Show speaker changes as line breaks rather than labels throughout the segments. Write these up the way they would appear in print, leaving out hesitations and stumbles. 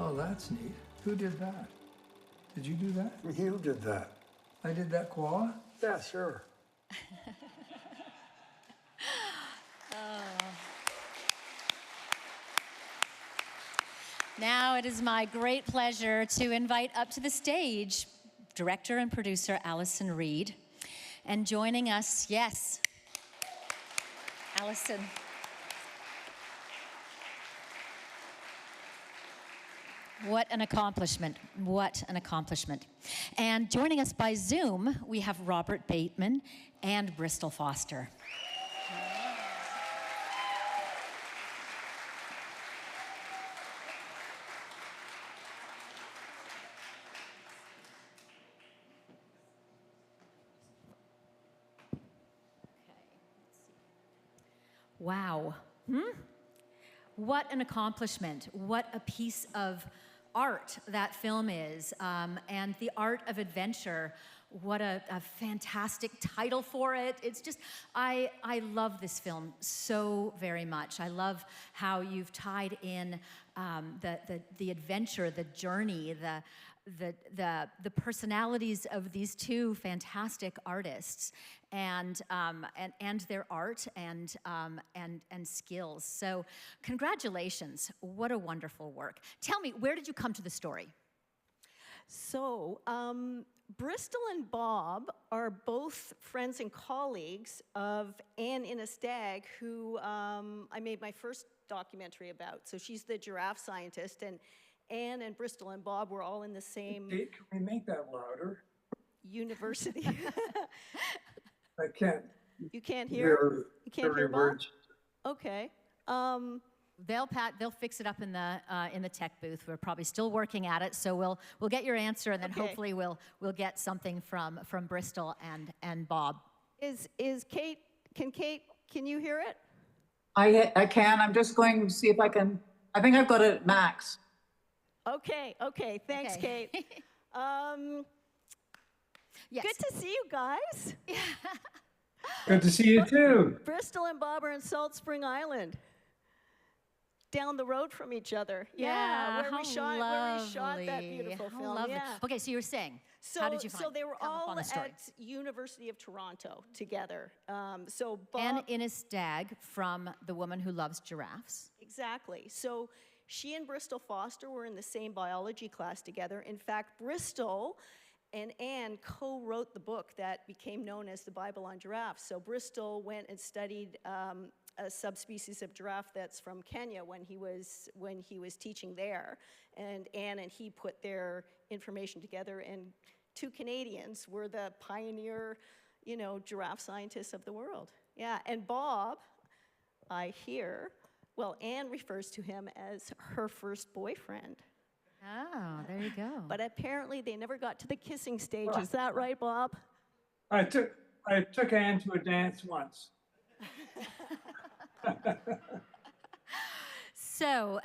Oh, that's neat. Who did that? Did you do that?
You did that.
I did that koala?
Yeah, sure.
Now it is my great pleasure to invite up to the stage director and producer Allison Reed. And joining us, yes, Allison. What an accomplishment. What an accomplishment. And joining us by Zoom, we have Robert Bateman and Bristol Foster. Wow. What an accomplishment. What a piece of art that film is, and the art of adventure. What a fantastic title for it. It's just, I love this film so very much. I love how you've tied in the adventure, the journey, the personalities of these two fantastic artists and their art and skills. So congratulations, what a wonderful work. Tell me, where did you come to the story?
So Bristol and Bob are both friends and colleagues of Anne Innes-Stagg, who I made my first documentary about. So she's the giraffe scientist, and Anne and Bristol and Bob were all in the same
Can we make that louder?
university.
I can't.
You can't hear? You can't hear Bob?
Words.
Okay.
They'll fix it up in the tech booth. We're probably still working at it, so we'll get your answer, and then hopefully we'll get something from Bristol and Bob.
Is Kate? Can you hear it?
I can. I'm just going to see if I can. I think I've got it at max.
Okay. Thanks,
Okay.
Kate.
Yes.
Good to see you guys.
Good to see you too.
Bristol and Bob are in Salt Spring Island, down the road from each other.
Yeah,
where we shot that beautiful
How
film.
lovely.
Yeah.
Okay, so you were saying, how did you find
So they were
come
all
upon the story?
at University of Toronto together. So Bob,
Anne Innes-Stagg from The Woman Who Loves Giraffes.
exactly. So she and Bristol Foster were in the same biology class together. In fact, Bristol and Anne co-wrote the book that became known as the Bible on Giraffes. So Bristol went and studied a subspecies of giraffe that's from Kenya when he was teaching there, and Anne and he put their information together, and two Canadians were the pioneer, giraffe scientists of the world. Yeah, and Bob, I hear, well, Anne refers to him as her first boyfriend.
Oh, there you go.
But apparently they never got to the kissing stage. Is that right, Bob?
I took Anne to a dance once.
So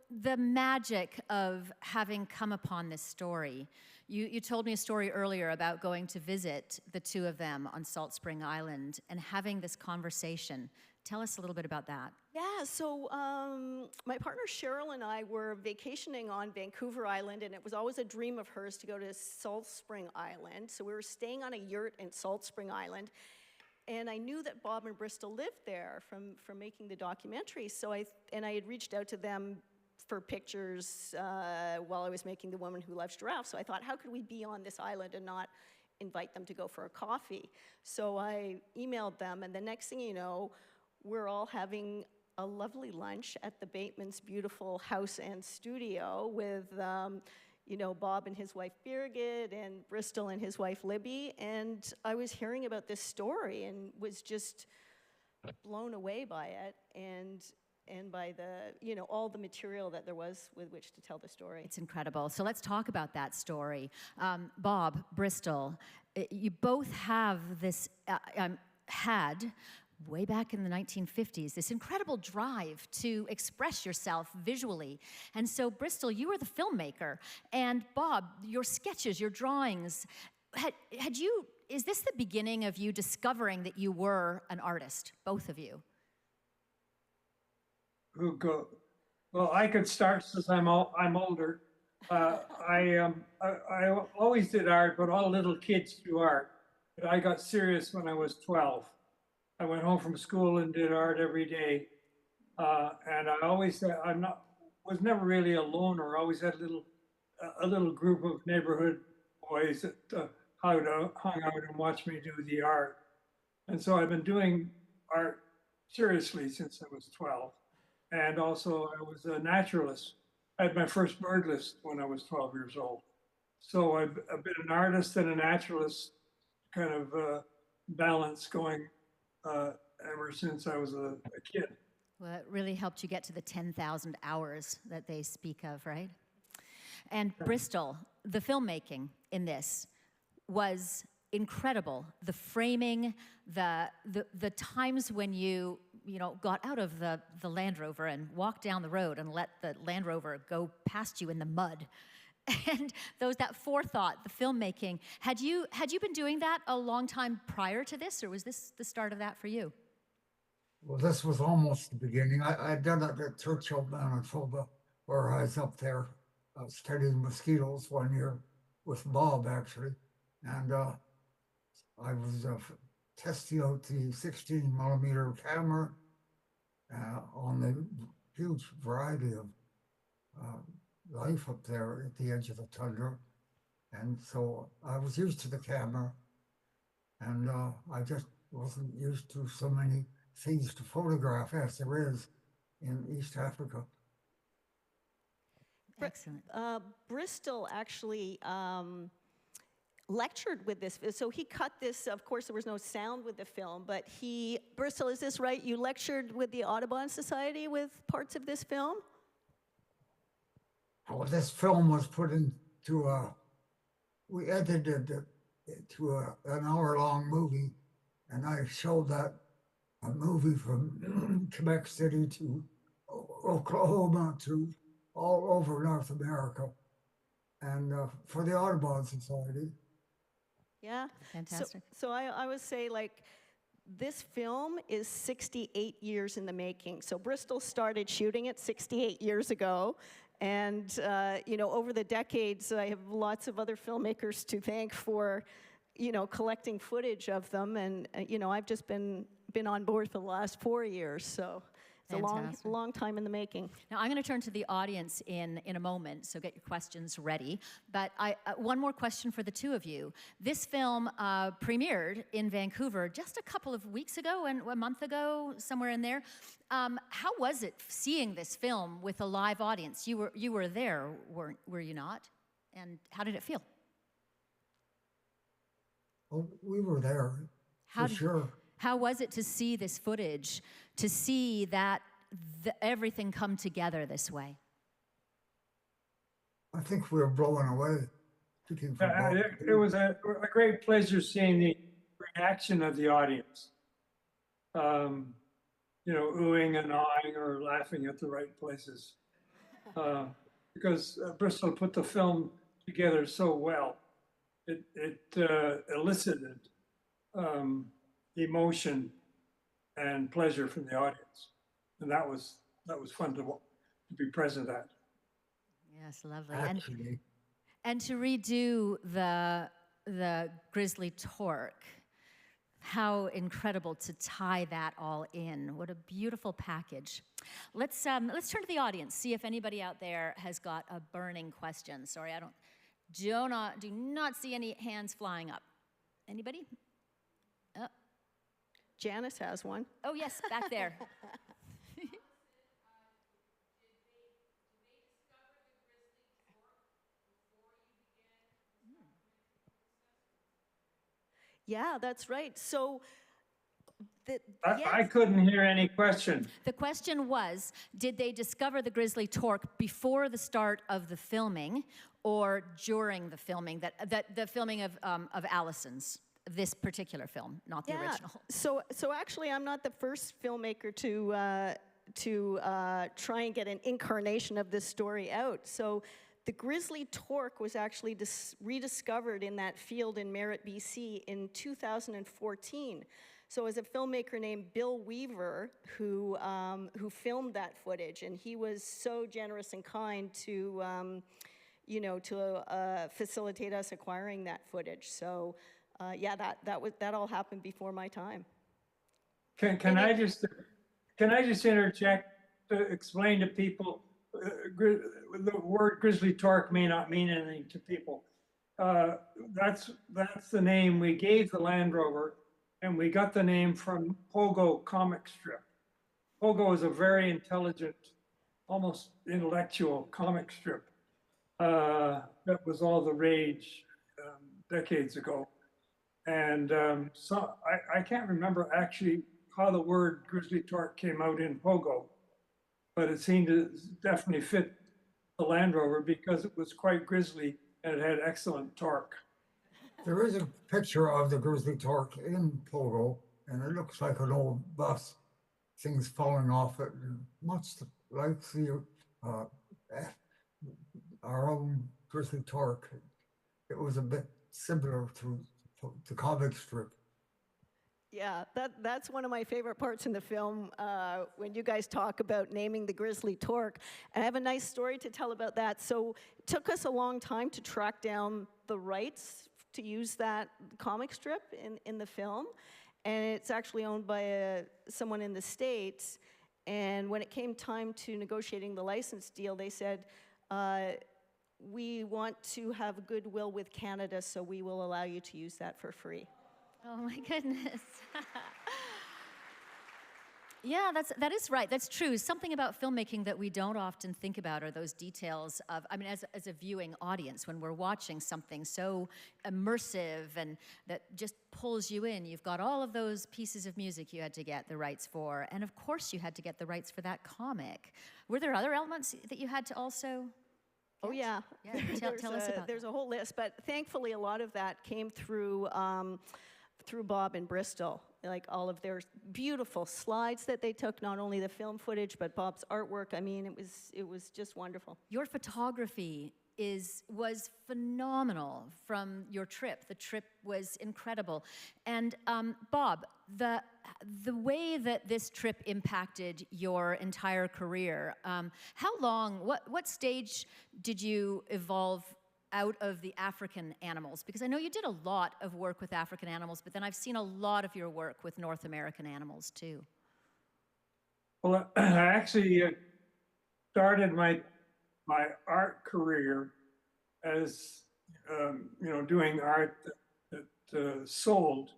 the magic of having come upon this story. You told me a story earlier about going to visit the two of them on Salt Spring Island and having this conversation. Tell us a little bit about that.
Yeah, so my partner Cheryl and I were vacationing on Vancouver Island, and it was always a dream of hers to go to Salt Spring Island. So we were staying on a yurt in Salt Spring Island, and I knew that Bob and Bristol lived there from making the documentary. So I had reached out to them for pictures while I was making The Woman Who Loves Giraffes. So I thought, how could we be on this island and not invite them to go for a coffee? So I emailed them, and the next thing you know, we're all having a lovely lunch at the Bateman's beautiful house and studio with, Bob and his wife Birgit and Bristol and his wife Libby. And I was hearing about this story and was just blown away by it and by the, all the material that there was with which to tell the story.
It's incredible. So let's talk about that story. Bob, Bristol, you both have this, had way back in the 1950s, this incredible drive to express yourself visually. And so, Bristol, you were the filmmaker, and Bob, your sketches, your drawings, is this the beginning of you discovering that you were an artist, both of you?
Well, I could start since I'm older. I always did art, but all little kids do art. But I got serious when I was 12. I went home from school and did art every day. And I always said was never really a loner. I always had a little group of neighborhood boys that hung out and watched me do the art. And so I've been doing art seriously since I was 12. And also I was a naturalist. I had my first bird list when I was 12 years old. So I've been an artist and a naturalist kind of balance going ever since I was a kid.
Well, it really helped you get to the 10,000 hours that they speak of, right? And Bristol, the filmmaking in this was incredible. The framing, the times when you got out of the Land Rover and walked down the road and let the Land Rover go past you in the mud. And that forethought, the filmmaking. Had you been doing that a long time prior to this, or was this the start of that for you?
Well, this was almost the beginning. I'd done it at Churchill, Manitoba, where I was up there studying mosquitoes one year with Bob, actually. And I was testing out the 16-millimeter camera on the huge variety of life up there at the edge of the tundra. And so I was used to the camera, and I just wasn't used to so many things to photograph as there is in East Africa.
Excellent.
Bristol actually lectured with this. So he cut this, of course, there was no sound with the film, but Bristol, is this right? You lectured with the Audubon Society with parts of this film?
Well, this film was put into we edited it to an hour-long movie, and I showed that a movie from Quebec City to Oklahoma to all over North America, and for the Audubon Society.
Yeah.
Fantastic.
So I would say, like, this film is 68 years in the making. So Bristol started shooting it 68 years ago. And, over the decades, I have lots of other filmmakers to thank for, collecting footage of them. And, I've just been on board for the last 4 years. So it's
Fantastic.
a long time in the making.
Now, I'm going to turn to the audience in a moment, so get your questions ready. But one more question for the two of you. This film premiered in Vancouver just a couple of weeks ago, and a month ago, somewhere in there. How was it seeing this film with a live audience? You were there, were you not? And how did it feel?
Oh, we were there, for sure.
How was it to see this footage, to see that everything come together this way?
I think we were blown away.
It was a great pleasure seeing the reaction of the audience. Oohing and awing or laughing at the right places. Because Bristol put the film together so well. It elicited emotion and pleasure from the audience, and that was fun to be present at.
Yes, lovely.
Actually,
And to redo the grizzly torque, how incredible to tie that all in. What a beautiful package. Let's turn to the audience, see if anybody out there has got a burning question. Sorry, do not see any hands flying up. Anybody? Oh.
Janice has one.
Oh, yes, back there.
Yeah, that's right. So,
I couldn't hear any question.
The question was, did they discover the grizzly torque before the start of the filming or during the filming, the filming of Allison's, this particular film, not the original?
So actually, I'm not the first filmmaker to try and get an incarnation of this story out. So the grizzly torque was actually rediscovered in that field in Merritt, BC in 2014. So as a filmmaker named Bill Weaver who filmed that footage, and he was so generous and kind to, facilitate us acquiring that footage. So yeah, that all happened before my time.
Can I just interject to explain to people, the word grizzly torque may not mean anything to people. That's the name we gave the Land Rover, and we got the name from Pogo comic strip. Pogo is a very intelligent, almost intellectual comic strip that was all the rage decades ago. And so I can't remember actually how the word grizzly torque came out in Pogo, but it seemed to definitely fit the Land Rover because it was quite grizzly and it had excellent torque.
There is a picture of the Grizzly Torque in Pogo, and it looks like an old bus. Things falling off it, much like our own Grizzly Torque. It was a bit similar to the comic strip.
Yeah, that's one of my favorite parts in the film, when you guys talk about naming the Grizzly Torque. And I have a nice story to tell about that. So it took us a long time to track down the rights to use that comic strip in the film. And it's actually owned by someone in the States. And when it came time to negotiating the license deal, they said, we want to have goodwill with Canada, so we will allow you to use that for free.
Oh my goodness. Yeah, that is right. That's true. Something about filmmaking that we don't often think about are those details of, I mean, as a viewing audience, when we're watching something so immersive and that just pulls you in, you've got all of those pieces of music you had to get the rights for, and of course you had to get the rights for that comic. Were there other elements that you had to also?
Oh yeah,
Tell us about
there's a whole list, but thankfully a lot of that came through Bob in Bristol, like all of their beautiful slides that they took, not only the film footage, but Bob's artwork. I mean, it was just wonderful.
Your photography was phenomenal from your trip. The trip was incredible. And Bob, the way that this trip impacted your entire career, how long, what stage did you evolve out of the African animals? Because I know you did a lot of work with African animals, but then I've seen a lot of your work with North American animals too.
Well, I actually started my art career as doing art that sold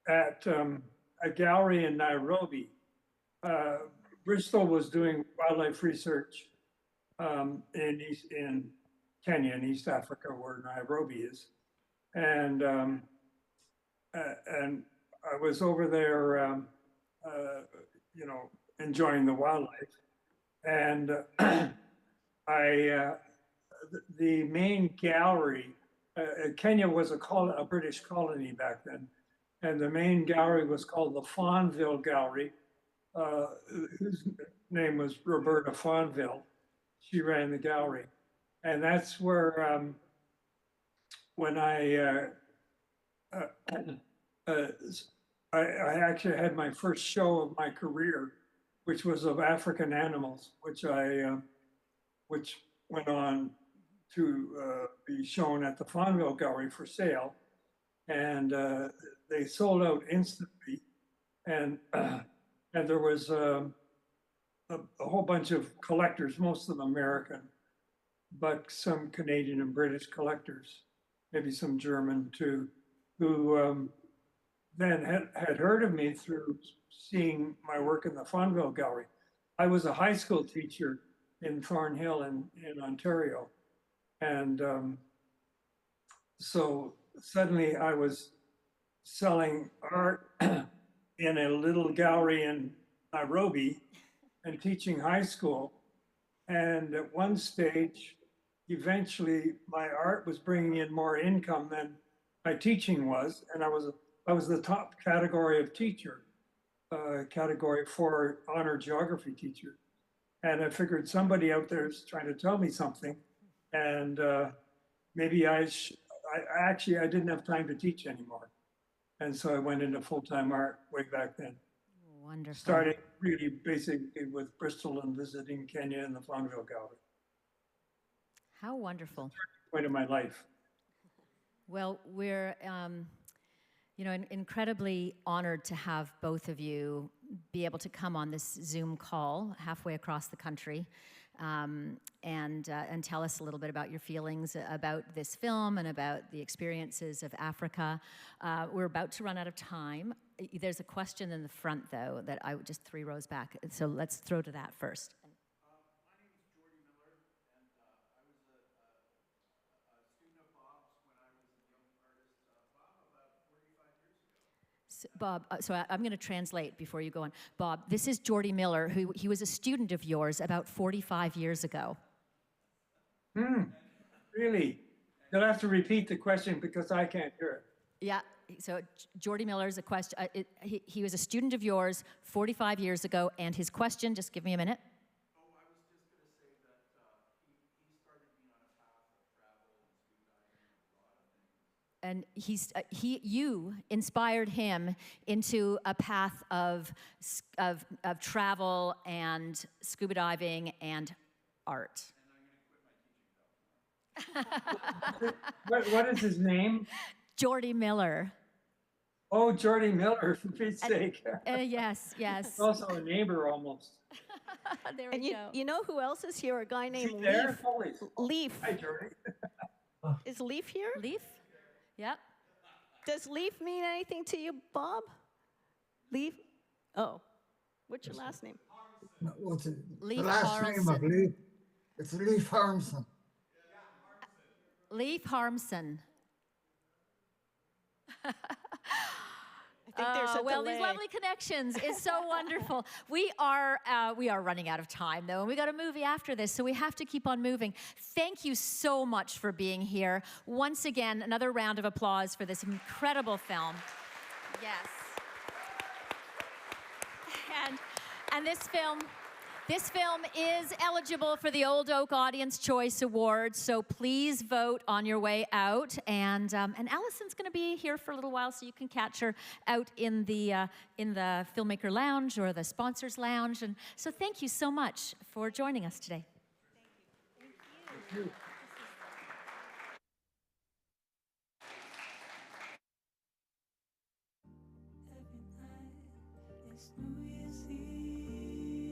at a gallery in Nairobi. Bristol was doing wildlife research in Kenya and East Africa, where Nairobi is, and I was over there, enjoying the wildlife, and the main gallery. Kenya was a British colony back then, and the main gallery was called the Fawnville Gallery, whose name was Roberta Fawnville. She ran the gallery. And that's where, when I actually had my first show of my career, which was of African animals, which went on to be shown at the Fawnville Gallery for sale. And they sold out instantly. And there was a whole bunch of collectors, most of them American, but some Canadian and British collectors, maybe some German too, who then had heard of me through seeing my work in the Fawnville Gallery. I was a high school teacher in Thornhill in Ontario. And so suddenly I was selling art in a little gallery in Nairobi and teaching high school. And at one stage, eventually my art was bringing in more income than my teaching was. And I was the top category of teacher, category 4 honor geography teacher. And I figured somebody out there is trying to tell me something. And maybe I didn't have time to teach anymore. And so I went into full-time art way back then,
Wonderful.
starting really basically with Bristol and visiting Kenya and the Flonville Gallery.
How wonderful.
Point of my life.
Well, we're, incredibly honored to have both of you be able to come on this Zoom call halfway across the country and tell us a little bit about your feelings about this film and about the experiences of Africa. We're about to run out of time. There's a question in the front, though, that I just 3 rows back. So let's throw to that first. Bob, I'm going to translate before you go on. Bob, this is Jordy Miller, who he was a student of yours about 45 years ago.
Really? You'll have to repeat the question because I can't hear it.
Yeah, so Jordy Miller is a question. He was a student of yours 45 years ago, and his question, just give me a minute.
Oh, I was just going to say that he started me on a path of travel and scuba diving and a lot of things.
And you inspired him into a path of travel and scuba diving and art.
And I'm going to quit my teaching job tomorrow.
What is his name?
Jordy Miller.
Oh, Jordy Miller, for Pete's sake.
Yes, yes.
Also a neighbor almost.
There
And
we go.
you know who else is here? A guy
Is
named
he there?
Leaf.
Holy.
Leaf.
Hi, Jordy.
Is Leaf here?
Leaf? Yep.
Does Leaf mean anything to you, Bob? Leaf? Oh. What's your last name?
No, what's it?
Leif
The last name of
Harrelson.
Leif, it's Leif Harmson.
Leif Harmson.
I think there's a
Well,
delay.
these lovely connections is so wonderful. We are running out of time, though, and we got a movie after this, so we have to keep on moving. Thank you so much for being here. Once again, another round of applause for this incredible film. Yes. And this film is eligible for the Old Oak Audience Choice Award, so please vote on your way out. And Allison's going to be here for a little while, so you can catch her out in the Filmmaker Lounge or the Sponsors Lounge. And so thank you so much for joining us today.
Thank you.